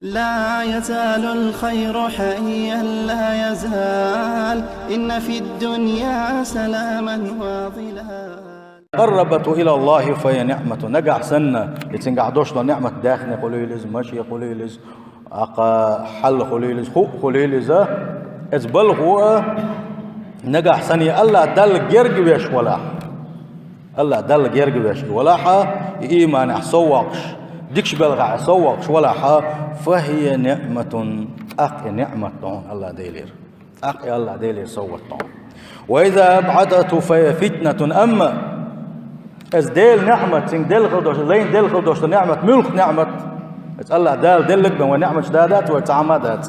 لا يزال الخير حيا لا يزال، إن في الدنيا سلاما وظلال. قربت إلى الله فهي نعمة نجح سنة يتنجح دوشنا نعمة داخل قليلز ماشي قليلز حل قليلز خو قليلز ازبل هو نجح سنة الله دل جرج بيش ولا الله دل جرج بيش ولا إيمان حصوقش ديكش بلغ حصوقش ولا فهي نعمة نعمة الله ديلير الله ديلير صوت وإذا أبعدت فهي فتنة أما از ديل نعمة سين ديل خلدوش لين ديل خلدوش نعمة ملك نعمة الله دال دلك بين ونعمة شدادات وتعمدات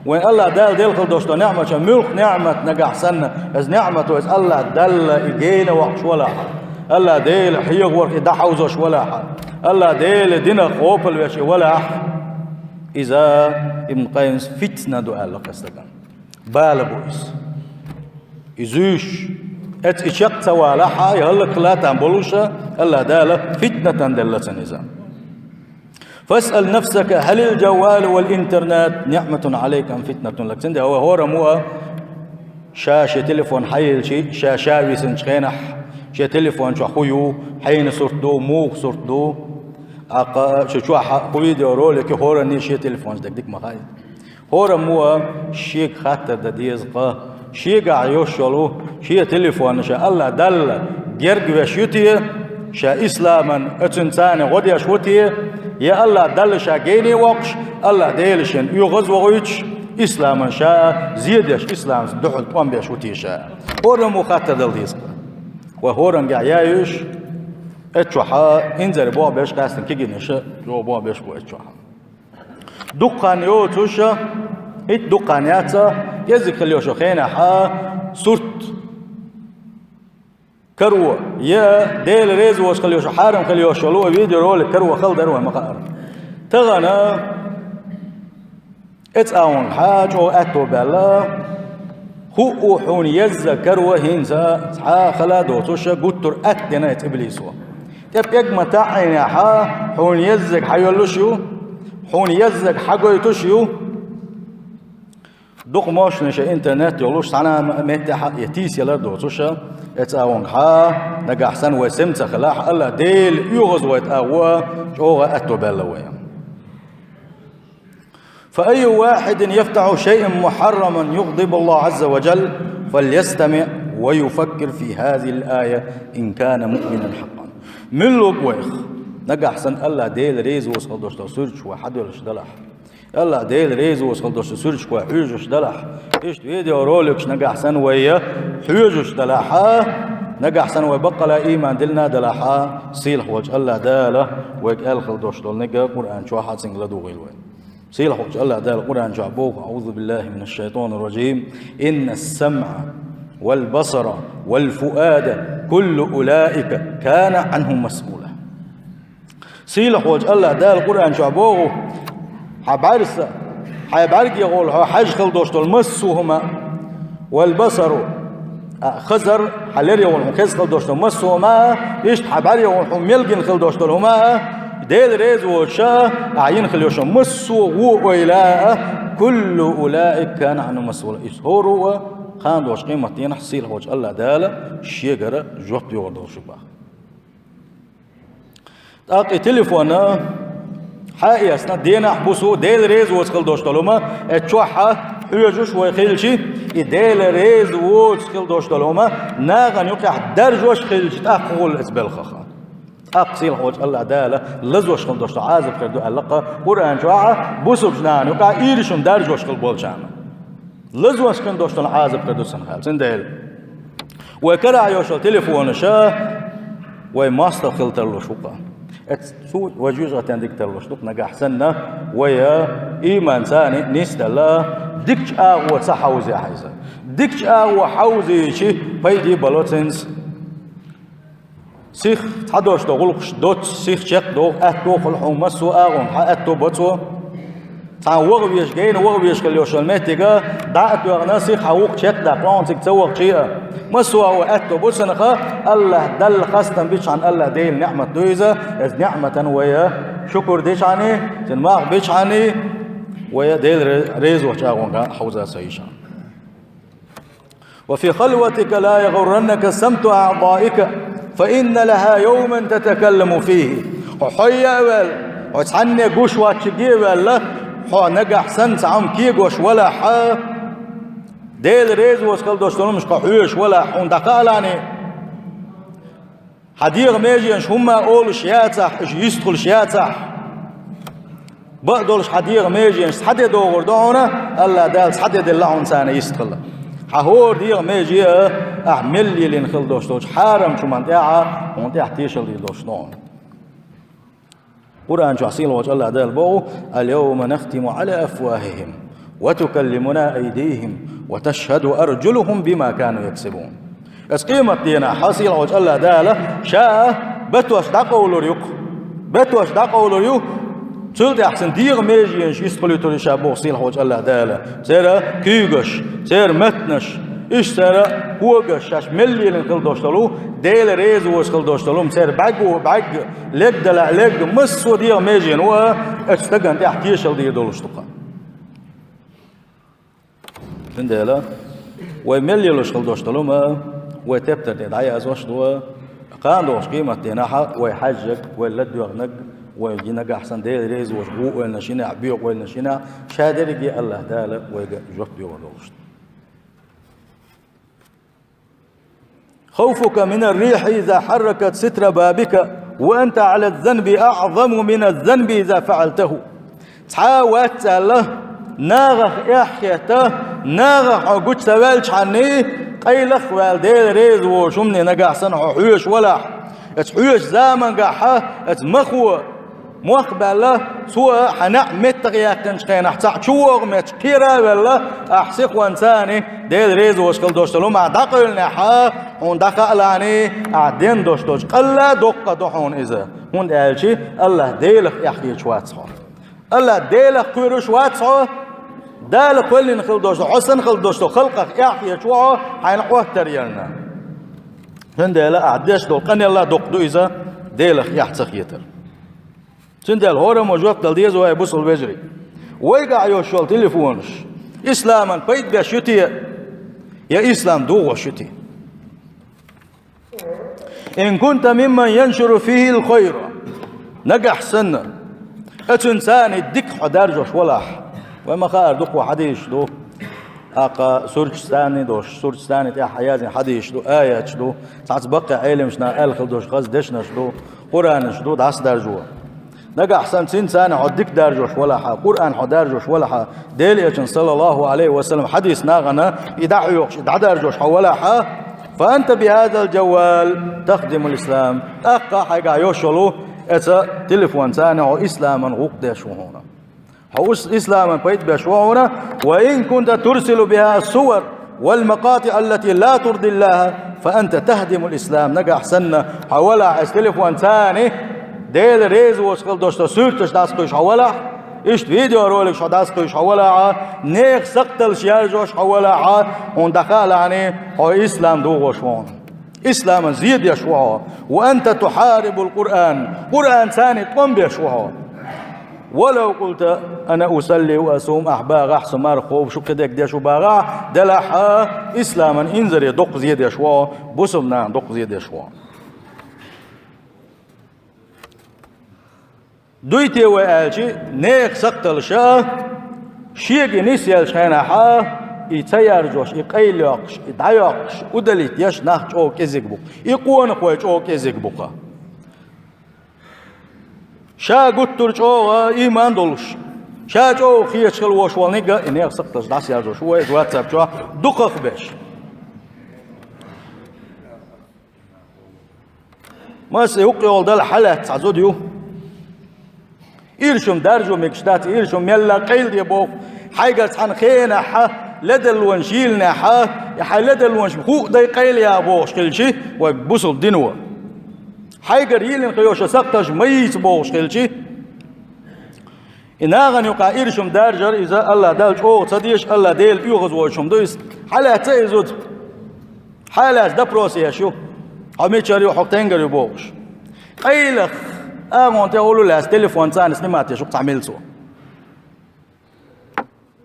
وين الله دال ديل خلدوش نعمة ملك نعمة نجح سنة از نعمة وإز الله دل إجينا وقش ولا الله ديل حيق ورك دحوزش ولا الله ديل دينا خوبل وشي ولا إذا ابن قيم فتنة دعاء لك استكان بالبويس إزوش اتشق توالحا يهلك لا تنبلوشا الله دالة فتنة دلة نظام فاسأل نفسك هل الجوال والإنترنت نعمة عليك أم فتنة لك تندي هو رموها شاشة تليفون حي شي شاشاوي سنشخينح شي تليفون شو خويو حين صرتو موغ صرتو شو خويديو رولك هورا شي تليفون ديك مخايد هورا مو شيك خاطر ديزقه شيء عيوشلو شيء تليفون شاء الله دل جرج وشيتي شاء إسلاما أتنسان غدي شوتي يا الله دل شاء جيني وقش الله ديلشن يغز وغيش إسلاما شاء زيدش إسلام دخل طوام بشوتي شاء هورم مخاطر دلديس وهورم جعيايش اتشوحا إنزل بوا بيش قاستن كيجي نشا جو بوا بيش بوا اتشوحا دقان يوتوشا هيت دقانياتا يزك خليوشو خينا صورت كروه يا ديل ريز وش خليوشو حارم خليوشو لو فيديو رول كروه خل دروه مقار تغنى اتاون حاج او اتو بلا هو حون يز كروه هينزا خلا دوتوشا قطر اتنا ابليسوا تب يجمع تعين حون يزك حيولوشيو حون يزك حقويتوشيو دوق ماش نشا انترنت يولوش تعنا متى يتيس يلا دوتوشا اتاون نجح سن وسمت خلاح الله ديل يغز ويتاوا جوه اتوبلويا فأي واحد يفتح شيء محرما يغضب الله عز وجل فليستمع ويفكر في هذه الآية إن كان مؤمنا حقا من لوبويخ نجح سن الله ديل ريز وصل دوش سورج واحد ولا شدلح الله ديل ريز وصل دوش سورج وحوجش دلح إيش فيديو رولكش نجح سن ويا حوجش دلحا نجح سن وبقى لا إيمان دلنا دلحا سيلح وجه الله داله وقال خل دوش دول نجا قرآن شو حد سنجلا دوغيل وين سيلح وجه الله داله قرآن جعبوه أعوذ بالله من الشيطان الرجيم إن السمع والبصر والفؤاد كل أولئك كان عنهم مسؤولا سيلح وجه الله داله قرآن جعبوه حبارك يقول حاج خل دوش دول مسوهما والبصر خزر حلير يقول خز خل دوش دول مسوهما إيش حبار يقول ملقين خل دوش دول هما ديل ريز وشا عين خليوش مسو وإلاء كل أولئك كان عنه مسؤول إسهوروا خان دوش قيمتين حصيل وجه الله دالة شيغر جوت يقول دوش باه تاقي تليفونا حقيقة اسنا دينا حبسو ديل ريز وسخل دوش دولوما اتشوحا حيوجوش ويخيلشي ديل ريز وسخل دوش دولوما ناغن يقع درجوش خيلشي تاقول اسبال خخان أقصيل وجه الله دالة لزوش خل دوش عازب خردو ألقى قرآن جواعة بوسو بجنان يقع إيرشون درجوش خل بولشانا لزوش خل دوش عازب خردو سنخال سنديل وكرا يوشو تليفونشا وماستر خلتر له شوقا سو وجوزة تندك تلوشتوك نجح سنة ويا إيمان ثاني نستلا دكش أو صحوزي حيزة دكش أو حوزي شيء بيدي بلوتنس سيخ تحدوش دغلقش دوت سيخ شق دوغ أتو خلحوم مسو أغن حأتو بطو تعوغ بيش جين وغ بيش كليوش المتيجا دعت وغنا سيخ حوق شق دقلان تك تسوق شيء مسو أو أتو بوسنخا الله دل خاصة بيش عن الله ديل نعمة دويزة إذ نعمة ويا شكر ديش عني تنماغ بيش عني وديل ريزو شاغونغا حوزا سيشا. وفي خلوتك لا يغرنك سمت أعضائك فإن لها يوما تتكلم فيه. وحيا ول وتعني قوش واتشقي ولا حو نجح سنس عم كي قوش ولا حا ديل ريزو وسكال دوشتون مش قحوش ولا حون دقالاني حديغ ميجينش هما أول شياتح إش يستخل شياتح بقدولش حديغ ميجينش حدي دوغر دونا الله دالس حدي دلعون سانة يستخل حهور ديغ ميجي أحمل يلين خل دوشتوش حارم شو منطقة ومنطقة تيشل دي دوشتون. قرآن شعصيل وجه الله دال بو اليوم نختم على أفواههم وتكلمنا أيديهم وتشهد أرجلهم بما كانوا يكسبون. اسقيمت دينا حصيل وجه الله دال شاء بتوش دقول ريق بتوش دقول ريق تلد أحسن ديغ ميجينش يستقلوا تلشا بوصيل وجه الله دال سيرا كيغش سير متنش إيش سيرا هوغش شاش ملي لنخل دوشتلو ديل ريز وشخل دوشتلو سير بعق لك دلع لك مسو ديغ ميجين و اتستقن تحتيشل دير دولشتقا تنديلا وملي لشخل دوشتلو ما وتبتر دعايا أزوشتو قان دوش قيمة ديناها ويحجك ويلد يغنق ويجينك أحسن ديل ريز وشبوء وينشينا عبيق وينشينا شادرقي الله دالك ويجوك بيغ دولشتو. خوفك من الريح إذا حركت ستر بابك وأنت على الذنب أعظم من الذنب إذا فعلته. تحاوت الله ناغخ إحيته ناغخ عقود سوالش عني قيلخ والديل ريز وشمني نقع صنع حيوش ولا حيوش زامن قاحة اتمخوة مقبلة سوى حنع متغياتن شخين احتاق شوغ متكيرا ولا احسيق وانساني ديل ريز وشكل دوشتلو مع دقل نحا هون دقلاني عدين دوشتوش قلا دقة دوحون إذا هون دالشي الله ديلخ يحكي شواتسو الله ديلخ كويرو شواتسو دالك ولي نخل دوشتو حسن خل دوشتو خلقك يحكي شواتسو حين قوة تريالنا هون ديلا عديش دول قني الله دقدو إذا ديلخ يحتسق يتر سندال هورا موجود دلديز وهي بوصل بجري ويقع يوشول تليفونش إسلاما بيت بشتي يا إسلام دو وشتي إن كنت ممن ينشر فيه الخير نجح سنة أتنسان الدك حدارجوش ولاح وما خار دق حديش دو أقا سورجستاني دوش سورجستاني تاع حيازي حديش دو آيات دو ساعات بقى علمشنا ألخل دوش غاز دشنش دو قرآنش دو داس درجوه نجح سنتين سنة عدك درجوش ولا حا قرآن حدرجوش ولا حا ديليشن صلى الله عليه وسلم حديث ناغنا يدعيوش درجوش ولا حا فأنت بهذا الجوال تخدم الإسلام أقا حاجة يوشلو إذا تليفون سنة إسلاما غقدش هنا حوس إسلاما بيت بشوهنا وإن كنت ترسل بها الصور والمقاطع التي لا ترضي الله فأنت تهدم الإسلام نجح سنة حولا تليفون ثاني ديل ريز وشغل دوشتو سورتش داسقوش حولا اشت فيديو رولك شو داسقوش حولا نيخ سقتل شيارجوش حولا وندخال عني هو إسلام دوغوشون إسلام زيد يشوه وأنت تحارب القرآن قرآن ثاني قم بيشوه ولو قلت أنا أصلي وأصوم أحباغ أحسن مارخوب شو كدك دي شو باغا دلحا إسلاما إنزر يدق زيد يشوه بسمنا دق زيد يشوه دويتي وآلشي نيك سقتل شاه شيق نسيال شانا حا يتيار جوش يقيل يقش يدعيقش ودليت يش ناخش او كيزيك بوك يقوان قويش او كيزيك بوكا شا قترش او ايمان دولش شا جو خيش خلوش والنقا نيك سقتل داس يار جوش ويز واتساب شو دقق بيش ما سيوقي والدال حالات عزوديو إيرشم درجو مكشتات إيرشم يلا قيل دي بوك حاجة عن خينا حا لدل ونشيلنا حا لدل ونش خوق دي قيل يا بوش كل شيء وبوصل دينوا حاجة ريلين قيوش سقطش ميت بوش كل شيء إناغن يقع إيرشم درجر إذا الله دالش أو تصديش الله ديل يغز وشم دويس حالة تيزود حالة دا بروسيا شو حميتشاريو حق تنجر يبوش قيلخ أنت أقول له تليفون ثاني سنمات شو تعمل سو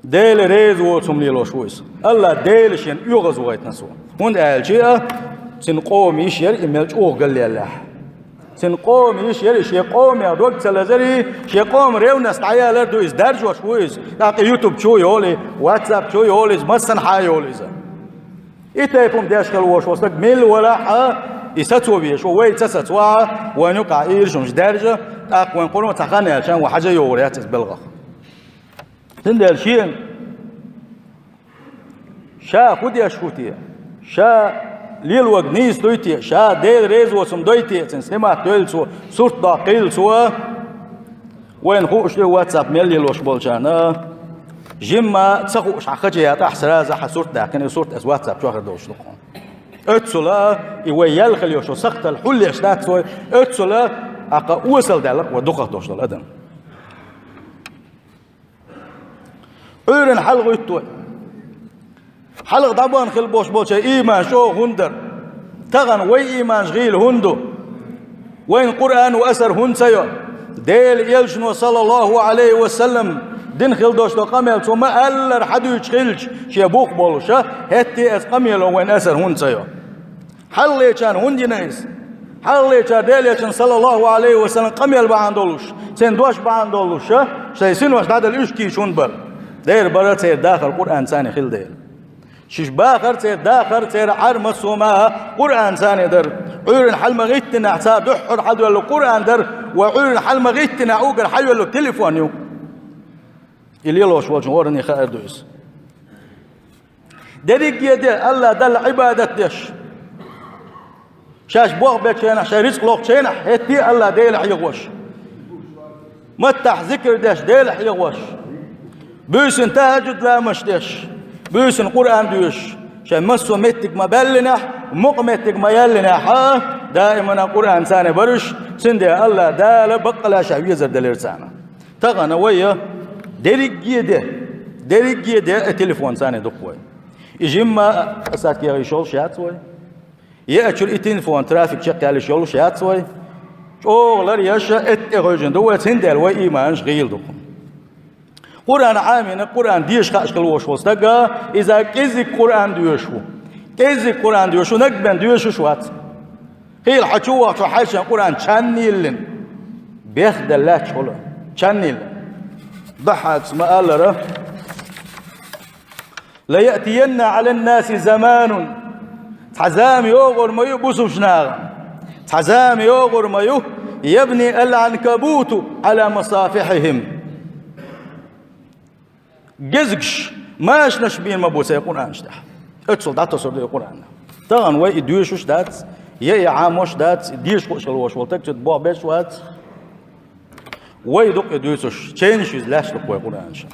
ديل ريز وصم ليلو شويس الله ديل شين يغز وغيت نسوا هون الجيء سنقوم يشير إمالج قال لي الله سنقوم يشير شي قوم يا دوك سلازري شي قوم ريونس تعيا لردو إزدرج وشويس تاقي يوتيوب شو يولي واتساب شو يولي مسن حي يولي إتايكم داشكال وش وصلك ميل ولا حا يستوى بيش ووي تستوى ونقع إيرجمش درجة تاق ونقولوا تخاني عشان وحاجة يوريات تبلغ تندل شيء شا خدي أشوتي شا ليل وجنيس دويتي شا ديل ريز وسم دويتي تنسمع تقول سو صورت داقيل سوا وين خوش لي واتساب ميل ليل وش بولجانا جمع تسخوش حخجي أحسرا زح صورت داكني صورت أز واتساب شو آخر دوش لقون أتصلا يويل خليه شو سخت الحل يشتات سوي أتصلا أقا وصل دالك ودقة دوش للأدم أيرن حلق يتوي حلق طبعا خل بوش بوش إيمان شو هندر تغن وي إيمان شغيل هندو وين قرآن وأسر هنسيو ديل يلشنو صلى الله عليه وسلم دين خل دوش تو قميل ثم ألر حدو يشخلش شي بوق بولشا هتي أس قميل وين أسر هنسيو حلي كان هندي نايس حلي كان ديل كان صلى الله عليه وسلم قميل بعندولش سين دوش بعندولش شي سين واش هذا الاشكي شون بر دير برا تير داخل قرآن ثاني خل دير شش باخر تير داخل تير عرم سوما قرآن ثاني در عير حلم غيتنا عتاب دحر حد ولا قرآن در وعير حلم غيتنا اوقر حي ولا تليفون يو اللي لوش والجمهورني خير دوس دريك يدي الله دل عبادة دش شاش بوغ بيت شينا شاش رزق لوق شينا هتي الله ديل حيغوش متح ذكر دش ديل حيغوش بيسن تهجد لا مشتش بيسن قرآن دوش شان مسو متك ما بلنا مقمتك ما يلنا ها دائما قرآن ثاني برش سندي الله دال بقلا شعبية زر دليرسانا تغنى ويا دريق يده التليفون ثاني دقوي يجمع اساك يا شغل شات وي يأكل التليفون ترافيك شق على شغل شات وي شغل يشا اتغجن دو سندل وي ايمان شغيل دقوم قرآن عامين قرآن ديش خاش كلوش وستجا إذا كذي قرآن ديوشو كذي قرآن ديوشو نقبل ديوشو شوات هي الحشوة شو حاشا قرآن شانيلن بيخد الله شغله شانيل ضحك اسمه الله لا يأتين على الناس زمان حزام يوغر ما يبوسو شناغ حزام يوغر ما يبني العنكبوت على مصافحهم جزكش ماش نشبين مبوسة القرآن شتاح اتصل دات تصل القرآن طبعا وي ديوشوش دات يا عاموش دات ديش خوش الوش والتك تبوع بيش وات وي دق ديوشوش تشينش لاش لقوي القرآن شا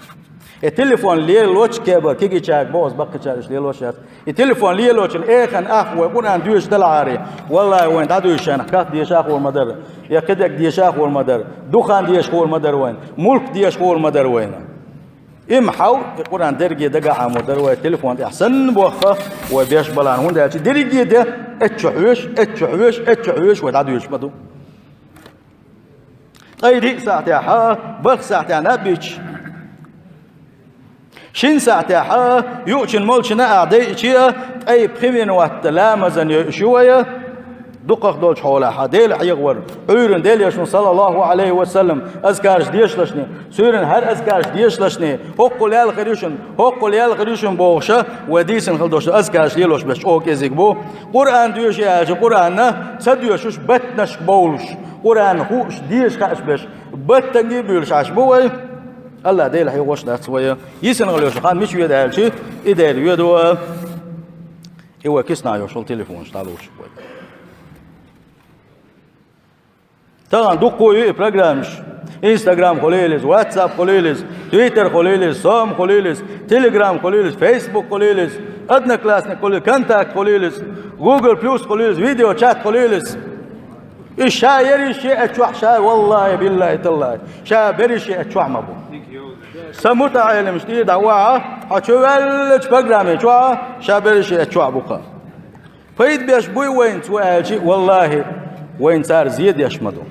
التليفون ليه لوش كبر كيجي تشاك بوز بقى تشارش ليه لوش التليفون ليه لوش الإخن أخ والقرآن ديوش دلعاري والله وين تعدوش أنا كات ديش أخ والمدر يا كدك ديش أخ والمدر دخان ديش هو المدر وين ملك ديش هو المدر وين إمحو القرآن درجة دقة عمودر والتليفون أحسن بوخة وبيش بلان هون ده درجة ده اتشعوش وتعدوش بدو طيب ساعتها حا بخ ساعتها نبيش شين ساعتها حا يوشن مولشنا أعدي إشياء أي بخمين واتلامزن شوية دقق دولش حولا حديل حيغور عيرن ديل يشن صلى الله عليه وسلم أذكارش ديش لشني سيرن هر أذكارش ديش لشني هقول يال غريشن بوشة وديسن خلدوش أذكارش ليلوش بش أوك يزيك بو قرآن ديوش ياجي قرآن سديوشوش بتنش بولش قرآن خوش ديش خاش بش بتنجي بيولش عش بوي الله ديل حيغوش ناس ويا يسن غليوش خان مش يدال شيء إدال يدو هو كيسنا يوصل تليفون شتالوش بوي طبعا دقوا برنامج انستغرام خليلز واتساب خليلز تويتر خليلز سوم خليلز تيليجرام خليلز فيسبوك خليلز ادنى كلاس خليلز كونتاكت خليلز جوجل بلس خليلز فيديو شات خليلز الشاير شيء اتشوح شاي والله بالله تالله شا بري شيء اتشوح مابو سموت عيل مشتي دعوة حتشوالج برنامج شو شا بري شيء اتشوح بقى فايد بيش بوي وين سؤال والله وين صار زيد يشمدو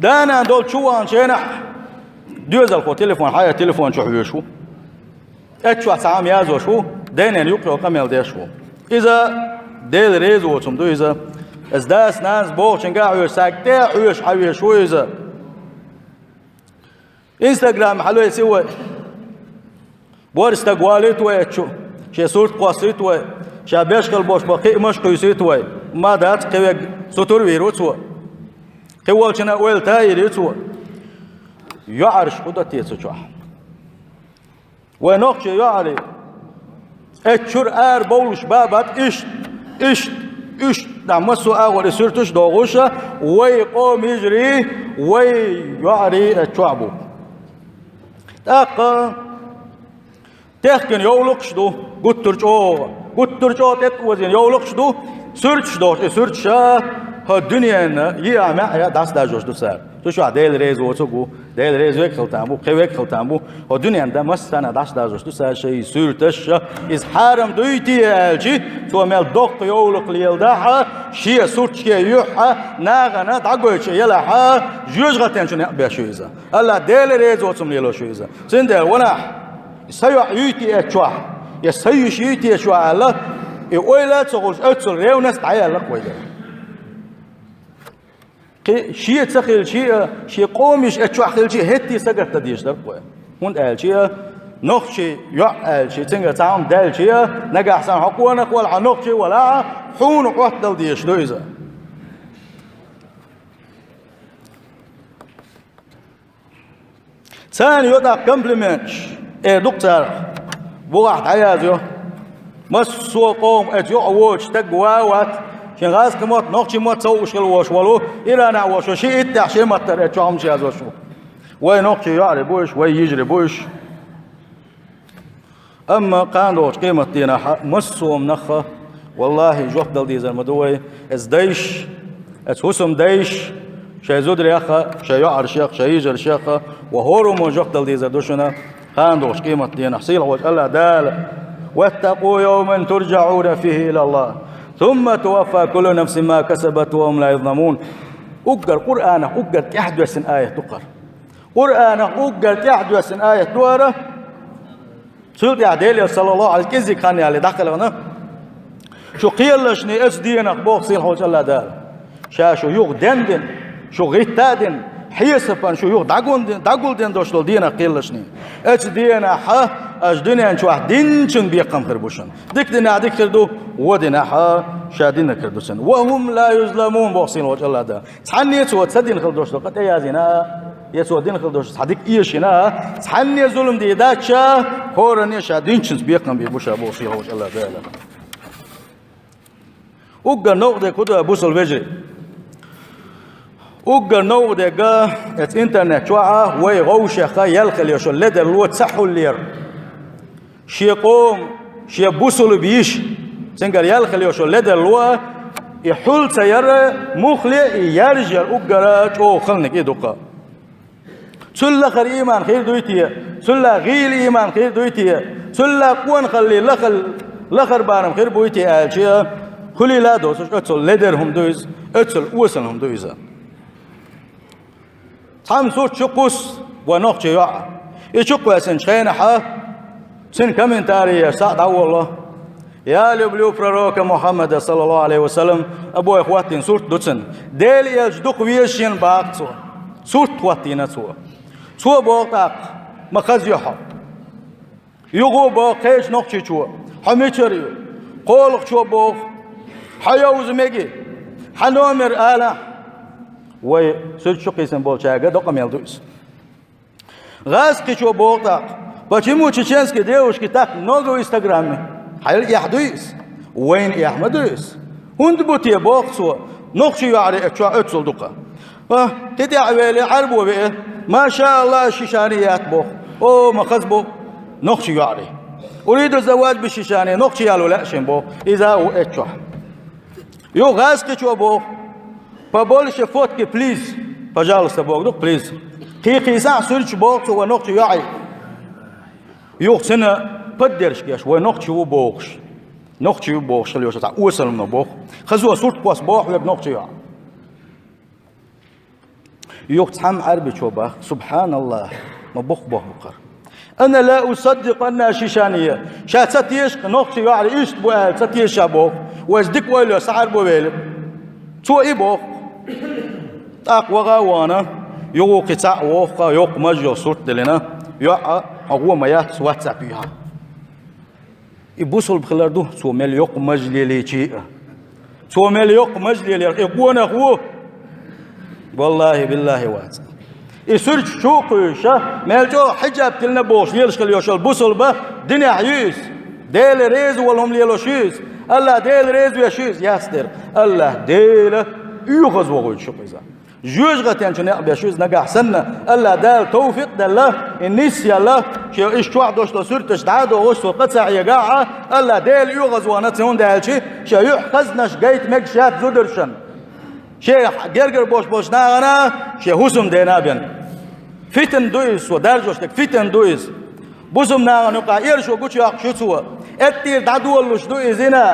دانا دول شو عن شينح دوزل خو تليفون حيا تليفون شو حيشو اتشو عام يازو شو دينين يقرأ كمل ديشو إذا ديل ريزو وتم دو إذا ازداس ناس بوشن قاعد ساكتة عيش حويش شو إذا انستغرام حلو يسوي بورست قواليت ويتشو شي صورت قواسيت وي شابيش قلبوش بقي مش قيسيت وي ما دات قوي سطور ويروت وي قوال شنا ويل تايريت وي يعرش قدرت يسوع ونقش يعري اتشور ار بولش بابات ايش دعمسو اول سرتش دوغوشا ويقوم يجري ويعري اتشعبو تاقا تخكن يولقش دو قد ترجو تتوزين يولقش دو سرتش دو سرتشا الدنيا يا داس داجوش دو سار شو عديل ريز وتوغو ديل ريز ويك خلتامو قويك خلتامو الدنيا ده مستنا داش داجوش دو سار شيء سرتش از حرم دويتي الجي تو مال دوق يولق ليلداها شي سرتش يوحا ناغنا داغوش يلاها جوجغتن شنو بيشويزا الله ديل ريز وتم ليلو شويزا سندل ولا سيو يوتي اتشوا يسيو شيتي اتشوا الله يقولها تقولش اتسل ريونس تعيا لك ويدا شيء تسخيل شيء قومش اتشوا خيل شيء هتي سقط تديش در قوي هون قال شيء نخشي يعقل شيء تنقل تعم دال شيء نجح سان حقونا قول عنخشي ولا حون قوت دل ديش دويزا ثاني يوضع كومبلمنتش دكتور بوقت عيازيو مسو قوم اتيو عوش تقواوات شن غاز كموت نقشي موت سوش الوش ولو إلى نعوش وشي إتح شي مطر اتشو عمشي هزوشو وي نقشي يعري بوش وي يجري بوش أما قاندوش قيمة دينا حق مسو منخة والله جوح دل ديزر مدوي از ديش از حسم ديش شي زودري أخا شي يعر شيخ شي يجر شيخ وهورو مو جوح دل ديزر دوشنا قاندوش قيمة دينا حصيل وجه الله دال واتقوا يوما ترجعون فيه إلى الله ثم توفى كل نفس ما كسبت وهم لا يظلمون أقر قرآنه أقر تحدث آية تقر قرآنه أقر تحدث آية دوارة سلطة عديلي صلى الله عليه كذي كان يالي داخلنا شو قيلشني اس دينك بوخ سيل حوش الله دال شو يوغ دندن شو غيتادن حيسفن شو يوغ داقول دين دوشتل دينك قيلشني اس دينا حا اش دنيا انشو دينشن بيقام خربوشن ديك دينا ديك كردو ودينا حا شادين كردوشن وهم لا يظلمون بوخ سيل حوش الله دال تحني يتسوى تسدين خلدوشتل قد ايازينا يسوى دين خلدوش صديق إيشنا تحني ظلم دي داتشا هورني شادينشن بيقام بيبوشا بوخ سيل حوش الله دال أوجر نوع كده بوصل بيجري أوجر نوع جا الإنترنت شوعة ويغوش خيال خليش اللي الوقت صحوا اللير شيء قوم شيء بوصل بيش سنجر يال خليش اللي الوقت يحول سيارة مخلي يرجع أوجر أو خلني كده دقة سلا خير إيمان خير دويتيه سلا غيل إيمان خير دويتيه سلا قوان خلي لخر بارم خير بويتيه أشياء خلي لا دوس أتصل لدرهم دويز أتصل وصلهم دويزا تام صوت شقوس ونقش يقع يشقوا سن شين حا سن كمن تاريخ سعد والله يا لبلو فروك محمد صلى الله عليه وسلم أبو إخواتين صوت دوتسن ديل يجدق ويشين باق سوا صوت خواتين سوا بوقاق مخز يحا يغو باقيش نقش شوا حميتشريو قولق شوا بوق حيوز ميجي حنومر آلا وسرد شقي سنبول شاقة دقم يلدويس غاز كيشو بوغتاق بچيمو چيچنسكي ديوشكي تاق نوغو انستغرامي حيل يحدويس وين يحمدويس هند بوتي بوغسوا نقشي يعري اتشوا اتسل دقا تدي عويلي عربو بيه ما شاء الله الشيشانيات بوغ او مخز بوغ نقشي يعري أريد الزواج بالشيشاني نقشي يالو لا شنبو إذا هو اتشوا يو غاز كيشو بوغ فبولش فوتكي بليز فجالس بوغ دوك بليز قيقي ساع سرش بوغش ونقش يعي يوغ سنة قدرش كيش ونقش بوغش نقش بوغش اللي يوشتا اوصل من بوغ خزوه صورت بوس بوغ ويب نقش يعي يوغ تحم عربي شو باخ سبحان الله ما بوغ بوغ بقر أنا لا أصدق أنها شيشانية شات ستيش نقصي يعني إيش بوال ستيش أبوك وازدك ويلو سعر بويل تو إبوك أقوى غوانا يو قطع وقا يوق مجو صورت لنا يوقع أقوى ما يحس واتساب يها يبوصل بخلاردو تو مل يوق مجلي لي شيء تو مل يوق مجلي لي يقونا أخوه والله بالله واتساب يسرج شوقيشة مالجو حجاب تلنا بوش ليلش كل يوشل بوصل به دنيا حيوس ديل ريز والهم ليلوشيس الله ديل ريز ويشيس ياستر الله ديل يغز وغوي شقيزا جوج غتين شنو بيشوز نجح سنة الله دال توفيق دله الناس يلا شو إيش توع دوش لسرتش تعادو وش قطع يقع الله ديل يغز ونتون دالشي شو يحخزنش جيت مكشات زودرشن شيء جرجر بوش ناغنا شيء حسم دينا بين فتن دويس ودرجوش تك فتن دويس بوزم ناغنا قا يرشو قوش ياق شو سوا اتير دادولوش دويس هنا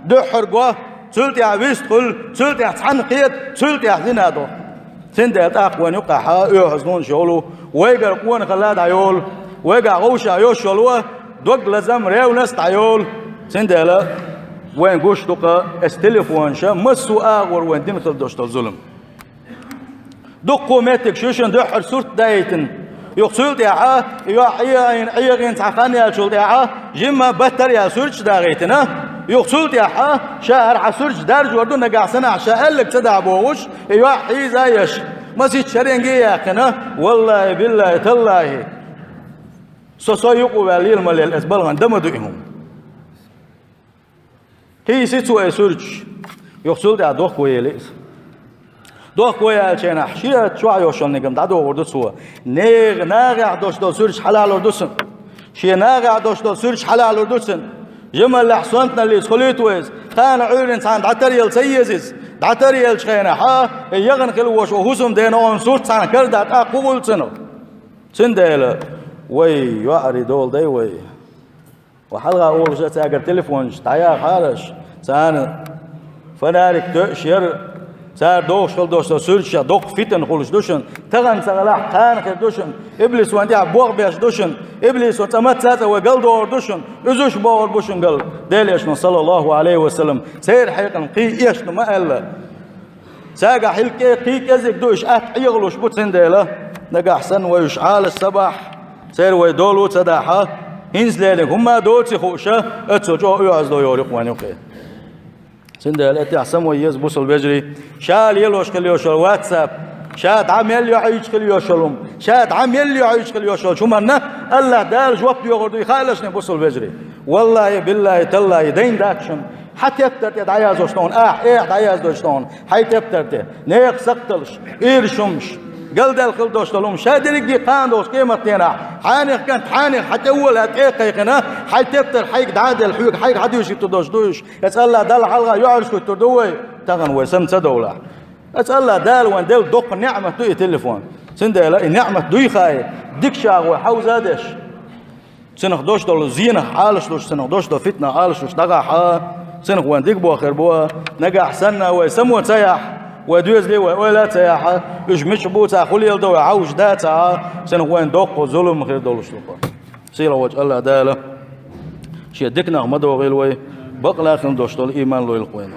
دحر قوا سلتي عبيستقل سلتي عتحنقيت سلتي عزينا دو سنده تاقوان يقع حا يحزنون شغلو ويقر قوان خلاد عيول ويقع غوش عيول شغلوه دوق لزم ريو نست عيول سنده لا وين قوش دوقا استلفوان شا مسو آغور وين دمثل دوشت الظلم دقو ماتك شوشن دحر سورت دايتن يقصلت يا عا يغين تعخاني يا شلت يا عا جمع بتر يا سورج داغيتنا يقصلت يا عا شهر عسورج درج وردو نقع سنة عشاء لك تدع بوش يوحي زايش ما سيت شرينجي يا قنا والله بالله تالله سوسيقوا باليل مليل اسبال غندم دوئهم هي سيتو سورج يقصلت يا دوخ ويليس دوخ ويا شينا حشية شو عيوشون نجم دادو وردو سوا ناغ دوش دو سورج حلال وردوسن شي ناغ دوش دو سورج حلال وردوسن جمل لحسنتنا اللي سخليتويز كان عيرن سان دعتريل سيزيز دعتريل شخينا حا يغن خلوش وهسم دينون سورت سان كردات اقول سنو سنديل وي يعري دول دي وي وحلقة أول شيء تاجر تليفون تعيا حالش سان فنارك تشير سار دوش خل دوش سورش دوق فتن خلش دوشن تغن سغلاح كان خل دوشن إبليس وانتي عبوغ بيش دوشن إبليس وتمت ساتا وقل دور دوشن إزوش باور بوشن قل ديليشنا صلى الله عليه وسلم سير حيقا قي إيشنا ما ألا ساقا حلقي قي كزك دوش يغلوش بوتسن ديلا نقا حسن ويشعال السبح سير ويدولو تداحا هنز ليلك هما دوتي خوشة اتسو جو يعزلو يوريق وانيقين سندال اتي احسن ويز بوصل بجري شال يلوش خليوش الواتساب شاد عمل يعيش خليوشلهم شاد عمل يعيش خليوشل شو منا الله دال جواب يغردو يخالشني بوصل بجري والله بالله تالله دين داكشن حتى يبترت يدعياز وشتون دعياز دوشتون حتى يبترت نيق سقتلش إيرشمش قل دل خل دوشتلهم شادرك دي قاندوش قيمتنا حانق كانت حانق حتى أول هتقيقنا حتى يبتر حيك دعادل حيك حيك حديوش يتدوش دوش يسأل الله دل حلقة يعرش كتردوي تغن ويسم تدولا يسأل الله دل وان دل دوق نعمة دوي تليفون سنده لا نعمة دوي خاي ديك شاغوي حوزادش سنخ دوش دول زينة حالش دوش سنخ دوش دول فتنة حالش دوش دقا حا سنخ وان ديك بوا خير بوا نقا حسنا ويسمو تسيح ودوز لي ولا تياحة يجمش بوتا خلي يلدو عوج داتا سنخ وان دوق وظلم خير دولش لقا سيرا وجه الله دالة شي ديكنا مدو غيلوي بقلا خن دوش دول إيمان لو يلقوين